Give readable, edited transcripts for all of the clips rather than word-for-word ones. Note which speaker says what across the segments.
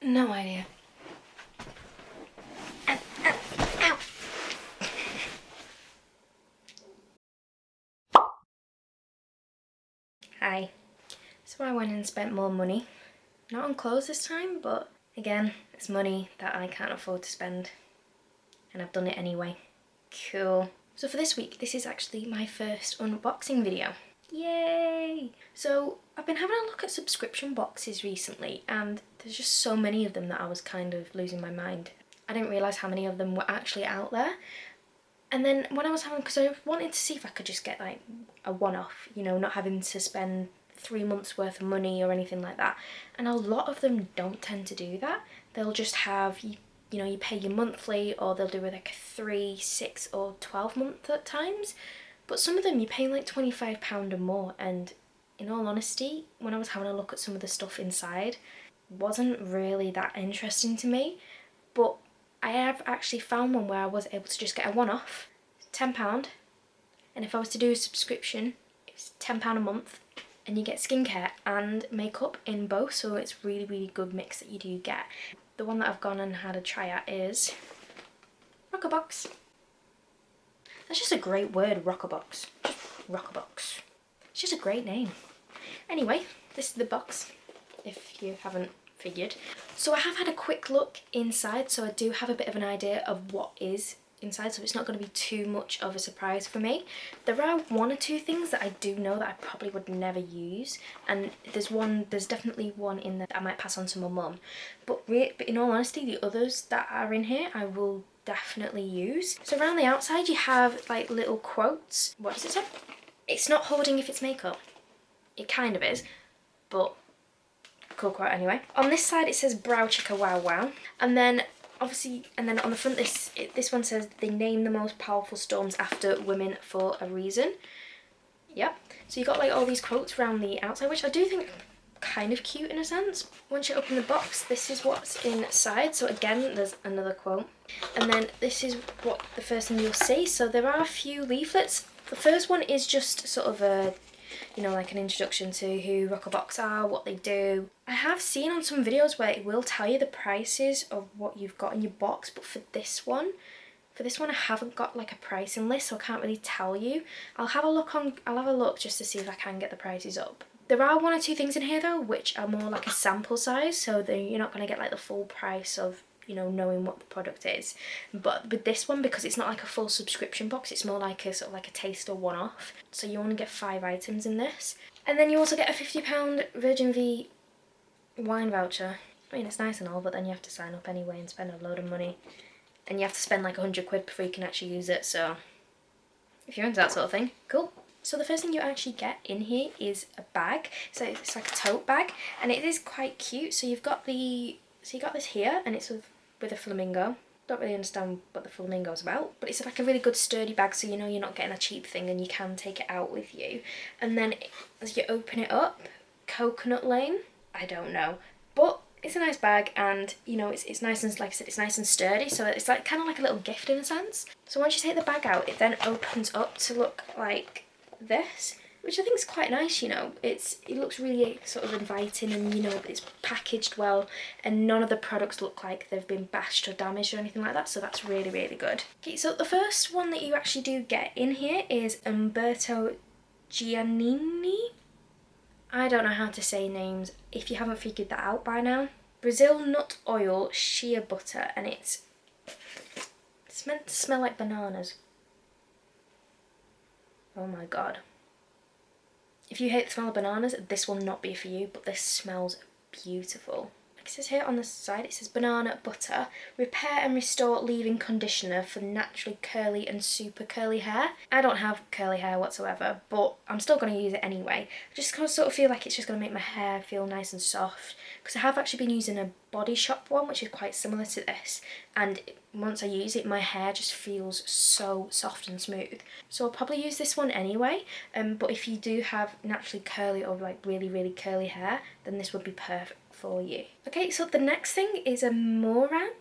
Speaker 1: No idea. Ow, ow, ow. Hi. So I went and spent more money. Not on clothes this time, but again, it's money that I can't afford to spend. And I've done it anyway. Cool. So for this week, this is actually my first unboxing video. Yay! So I've been having a look at subscription boxes recently, and there's just so many of them that I was kind of losing my mind. I didn't realise how many of them were actually out there. And then when I was having, because I wanted to see if I could just get like a one-off, you know, not having to spend 3 months worth of money or anything like that. And a lot of them don't tend to do that. They'll just have, you know, you pay your monthly, or they'll do it like a 3, 6 or 12 month at times. But some of them you're paying like £25 or more, and in all honesty, when I was having a look at some of the stuff inside, wasn't really that interesting to me. But I have actually found one where I was able to just get a one-off, £10, and if I was to do a subscription, it's £10 a month, and you get skincare and makeup in both, so it's really, really good mix that you do get. The one that I've gone and had a try at is RoccaBox. That's just a great word, RoccaBox. Just RoccaBox. It's just a great name. Anyway, this is the box, if you haven't figured. So I have had a quick look inside, so I do have a bit of an idea of what is inside, so it's not going to be too much of a surprise for me. There are 1 or 2 things that I do know that I probably would never use, and there's definitely one in there that I might pass on to my mum. But in all honesty, the others that are in here I will definitely use. So around the outside you have like little quotes. What does it say? It's not hoarding if it's makeup. It kind of is, but cool quote anyway. On this side it says brow chicka wow wow, and then obviously, and then on the front this one says they name the most powerful storms after women for a reason. Yep. So you got like all these quotes around the outside, which I do think kind of cute in a sense. Once you open the box, this is what's inside. So again, there's another quote, and then this is what the first thing you'll see. So there are a few leaflets. The first one is just sort of a, you know, like an introduction to who RoccaBox are, what they do. I have seen on some videos where it will tell you the prices of what you've got in your box, but for this one I haven't got like a pricing list, so I can't really tell you. I'll have a look just to see if I can get the prices up. There are 1 or 2 things in here though which are more like a sample size, so you're not going to get like the full price of, you know, knowing what the product is. But with this one, because it's not like a full subscription box, it's more like a sort of like a taster one-off, so you only get 5 items in this. And then you also get a £50 Virgin V wine voucher. I mean, it's nice and all, but then you have to sign up anyway and spend a load of money, and you have to spend like £100 before you can actually use it. So if you're into that sort of thing, cool. So the first thing you actually get in here is a bag. So it's like a tote bag, and it is quite cute. So you've got you got this here, and it's with a flamingo. Don't really understand what the flamingo is about, but it's like a really good sturdy bag, so you know you're not getting a cheap thing and you can take it out with you. And then as you open it up, Coconut Lane, I don't know, but it's a nice bag, and you know it's nice, and like I said, it's nice and sturdy, so it's like kind of like a little gift in a sense. So once you take the bag out, it then opens up to look like this, which I think is quite nice. You know, it looks really sort of inviting, and you know it's packaged well, and none of the products look like they've been bashed or damaged or anything like that, so that's really, really good. Okay, so the first one that you actually do get in here is Umberto Giannini. I don't know how to say names if you haven't figured that out by now. Brazil nut oil shea butter, and it's meant to smell like bananas. Oh my god. If you hate the smell of bananas, this will not be for you, but this smells beautiful. Like it says here on the side, it says banana butter, repair and restore leave-in conditioner for naturally curly and super curly hair. I don't have curly hair whatsoever, but I'm still going to use it anyway. I just kind of sort of feel like it's just going to make my hair feel nice and soft, because I have actually been using a Body Shop one, which is quite similar to this, and once I use it, my hair just feels so soft and smooth. So I'll probably use this one anyway, but if you do have naturally curly or like really, really curly hair, then this would be perfect for you. Okay, so the next thing is a Murad,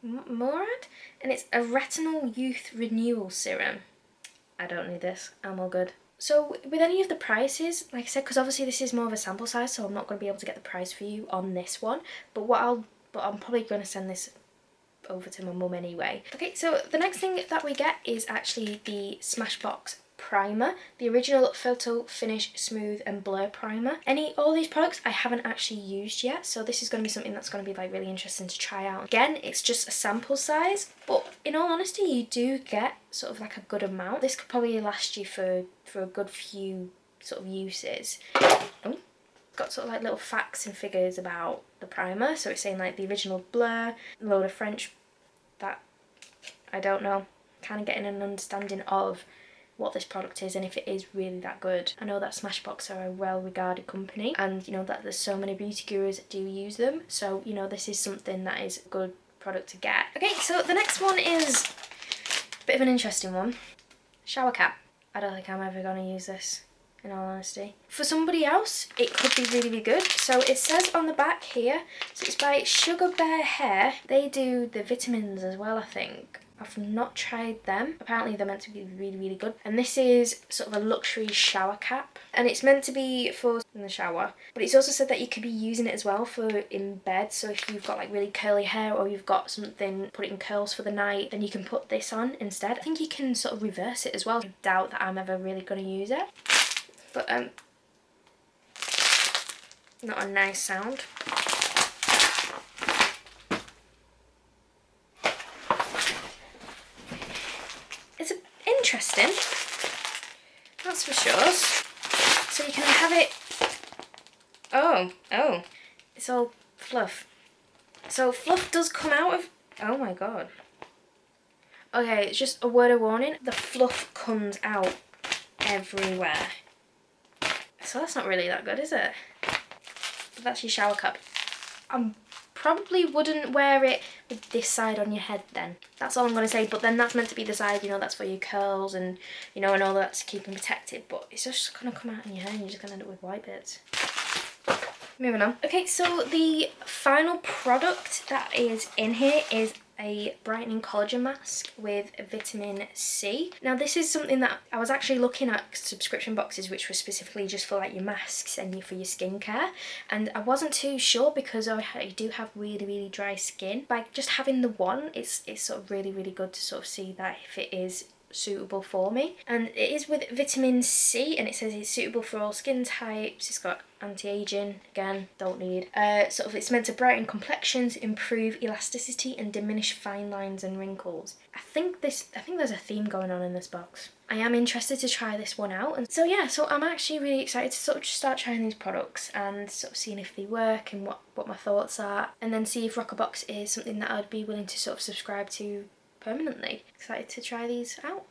Speaker 1: and it's a Retinol Youth Renewal Serum. I don't need this, I'm all good. So with any of the prices, like I said, because obviously this is more of a sample size, so I'm not going to be able to get the price for you on this one, but I'm probably going to send this over to my mum anyway. Okay, so the next thing that we get is actually the Smashbox primer, the original photo finish smooth and blur primer. All these products I haven't actually used yet, so this is going to be something that's going to be like really interesting to try out. Again, it's just a sample size, but in all honesty, you do get sort of like a good amount. This could probably last you for a good few sort of uses. Oh, got sort of like little facts and figures about the primer. So it's saying like the original blur, a load of French that I don't know, kind of getting an understanding of what this product is and if it is really that good. I know that Smashbox are a well-regarded company, and you know that there's so many beauty gurus that do use them, so you know this is something that is a good product to get. Okay, so the next one is a bit of an interesting one. Shower cap. I don't think I'm ever going to use this, in all honesty. For somebody else, it could be really, really good. So it says on the back here, so it's by Sugar Bear Hair. They do the vitamins as well, I think. I've not tried them. Apparently they're meant to be really, really good. And this is sort of a luxury shower cap. And it's meant to be for in the shower. But it's also said that you could be using it as well for in bed. So if you've got like really curly hair, or you've got something, put it in curls for the night, then you can put this on instead. I think you can sort of reverse it as well. I doubt that I'm ever really going to use it. But not a nice sound. It's interesting, that's for sure. So you can have it. Oh, it's all fluff. So fluff does come out of. Oh my god. Okay, it's just a word of warning. The fluff comes out everywhere. So that's not really that good, is it? But that's your shower cap. I probably wouldn't wear it with this side on your head then. That's all I'm going to say. But then that's meant to be the side, you know, that's for your curls and, you know, and all that to keep them protected. But it's just going to come out in your hair and you're just going to end up with white bits. Moving on. Okay, so the final product that is in here is a brightening collagen mask with vitamin C. Now this is something that I was actually looking at subscription boxes which were specifically just for like your masks and for your skincare, and I wasn't too sure because I do have really, really dry skin. By just having the one, it's sort of really, really good to sort of see that if it is suitable for me. And it is with vitamin C, and it says it's suitable for all skin types. It's got anti-aging, again, don't need. Sort of it's meant to brighten complexions, improve elasticity and diminish fine lines and wrinkles. I think there's a theme going on in this box. I am interested to try this one out, and so yeah, so I'm actually really excited to sort of just start trying these products and sort of seeing if they work and what my thoughts are, and then see if RoccaBox is something that I'd be willing to sort of subscribe to permanently. Excited to try these out.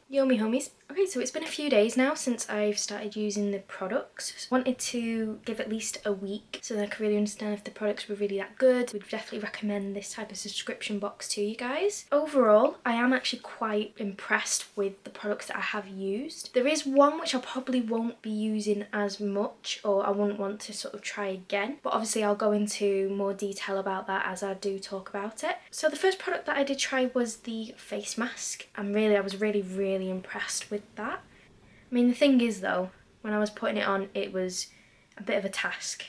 Speaker 1: Yo me homies. Okay, so it's been a few days now since I've started using the products. Wanted to give at least a week so that I could really understand if the products were really that good. Would definitely recommend this type of subscription box to you guys. Overall, I am actually quite impressed with the products that I have used. There is one which I probably won't be using as much, or I wouldn't want to sort of try again, but obviously I'll go into more detail about that as I do talk about it. So the first product that I did try was the face mask, and I was really impressed with that. I mean, the thing is though, when I was putting it on, it was a bit of a task.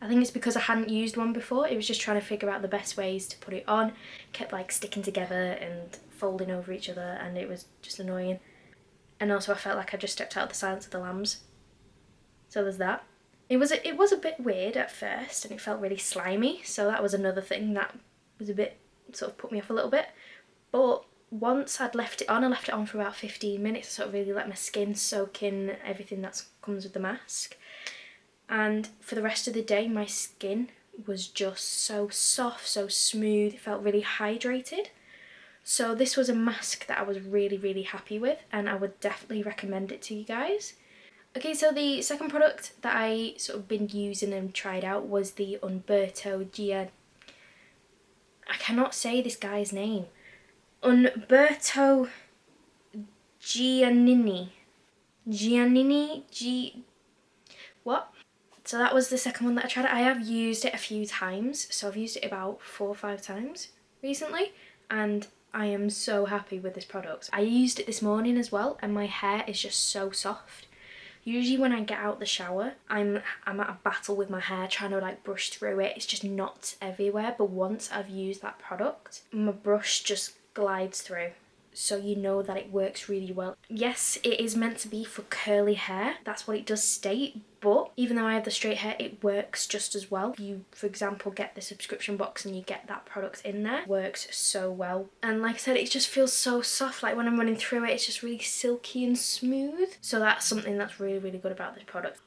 Speaker 1: I think it's because I hadn't used one before. It was just trying to figure out the best ways to put it on. Kept like sticking together and folding over each other, and it was just annoying. And also I felt like I just stepped out of the Silence of the Lambs. So there's that. It was a bit weird at first, and it felt really slimy, so that was another thing that was a bit, sort of put me off a little bit. But once I'd left it on, I left it on for about 15 minutes, sort of really let my skin soak in everything that comes with the mask. And for the rest of the day, my skin was just so soft, so smooth, it felt really hydrated. So this was a mask that I was really happy with, and I would definitely recommend it to you guys. Okay, so the second product that I sort of been using and tried out was the Umberto Giannini. I cannot say this guy's name. Umberto Giannini. What? So that was the second one that I tried. I have used it a few times, so I've used it about 4 or 5 times recently, and I am so happy with this product. I used it this morning as well, and my hair is just so soft. Usually when I get out the shower, I'm at a battle with my hair trying to like brush through it. It's just knots everywhere, but once I've used that product, my brush just glides through. So you know that it works really well. Yes, it is meant to be for curly hair. That's what it does state. But even though I have the straight hair, it works just as well. If you, for example, get the subscription box and you get that product in there, it works so well. And like I said, it just feels so soft. Like when I'm running through it, it's just really silky and smooth. So that's something that's really, really good about this product.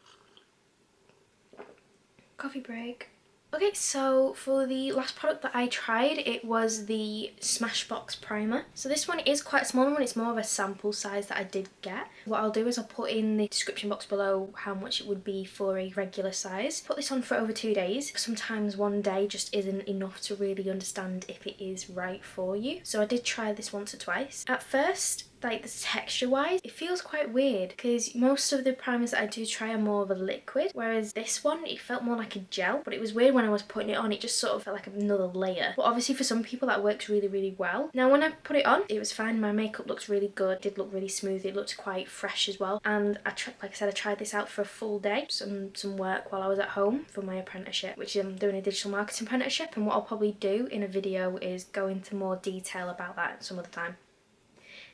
Speaker 1: Coffee break. Okay, so for the last product that I tried, it was the Smashbox primer. So this one is quite a small one, it's more of a sample size that I did get. What I'll do is I'll put in the description box below how much it would be for a regular size. Put this on for over 2 days. Sometimes one day just isn't enough to really understand if it is right for you. So I did try this once or twice. At first, like the texture wise, it feels quite weird because most of the primers that I do try are more of a liquid, whereas this one, it felt more like a gel. But it was weird when I was putting it on, it just sort of felt like another layer. But obviously for some people that works really, really well. Now when I put it on, it was fine. My makeup looks really good. It did look really smooth. It looked quite fresh as well. And like I said, I tried this out for a full day, some work while I was at home for my apprenticeship, which I'm doing a digital marketing apprenticeship. And what I'll probably do in a video is go into more detail about that some other time.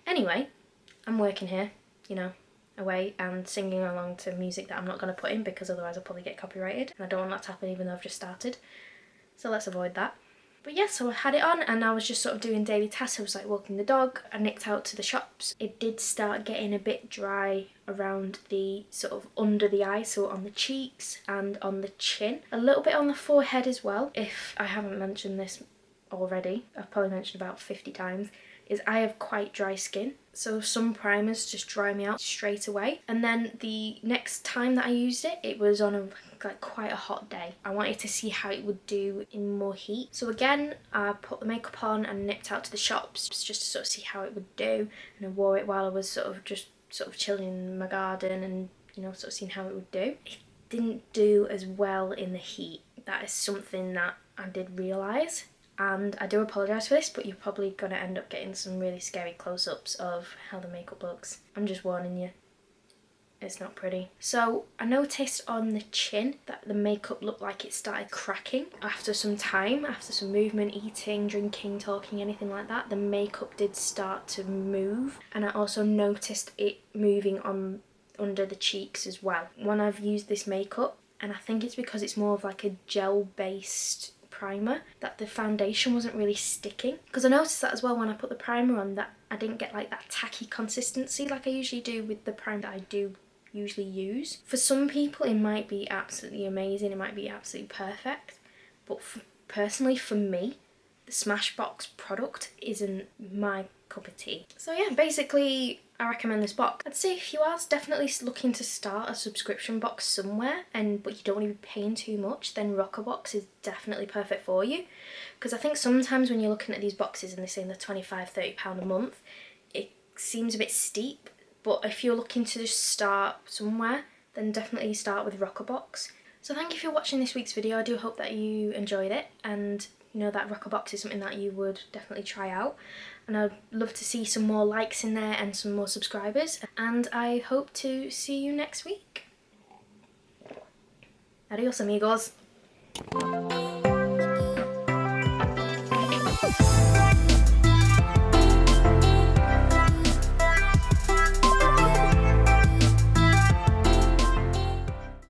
Speaker 1: Anyway, I'm working here, you know, away and singing along to music that I'm not going to put in because otherwise I'll probably get copyrighted. And I don't want that to happen even though I've just started. So let's avoid that. But yeah, so I had it on and I was just sort of doing daily tasks. I was like walking the dog. I nipped out to the shops. It did start getting a bit dry around the sort of under the eye, so on the cheeks and on the chin. A little bit on the forehead as well. If I haven't mentioned this already, I've probably mentioned about 50 times. Is I have quite dry skin, so some primers just dry me out straight away. And then the next time that I used it, it was on like quite a hot day. I wanted to see how it would do in more heat. So again, I put the makeup on and nipped out to the shops just to sort of see how it would do. And I wore it while I was sort of chilling in my garden and, you know, sort of seeing how it would do. It didn't do as well in the heat. That is something that I did realise. And I do apologise for this, but you're probably going to end up getting some really scary close-ups of how the makeup looks. I'm just warning you. It's not pretty. So I noticed on the chin that the makeup looked like it started cracking after some time, after some movement, eating, drinking, talking, anything like that. The makeup did start to move, and I also noticed it moving on under the cheeks as well when I've used this makeup. And I think it's because it's more of like a gel-based primer that the foundation wasn't really sticking, because I noticed that as well when I put the primer on, that I didn't get like that tacky consistency like I usually do with the primer that I do usually use. For some people it might be absolutely amazing, it might be absolutely perfect, but personally for me, the Smashbox product isn't my cup of tea. So yeah, basically I recommend this box. I'd say if you are definitely looking to start a subscription box somewhere but you don't want to be paying too much, then RoccaBox is definitely perfect for you. Because I think sometimes when you're looking at these boxes and they're saying they're £25–30 a month, it seems a bit steep. But if you're looking to just start somewhere, then definitely start with RoccaBox. So thank you for watching this week's video. I do hope that you enjoyed it, and you know that RoccaBox is something that you would definitely try out. And I'd love to see some more likes in there and some more subscribers. And I hope to see you next week. Adios, amigos.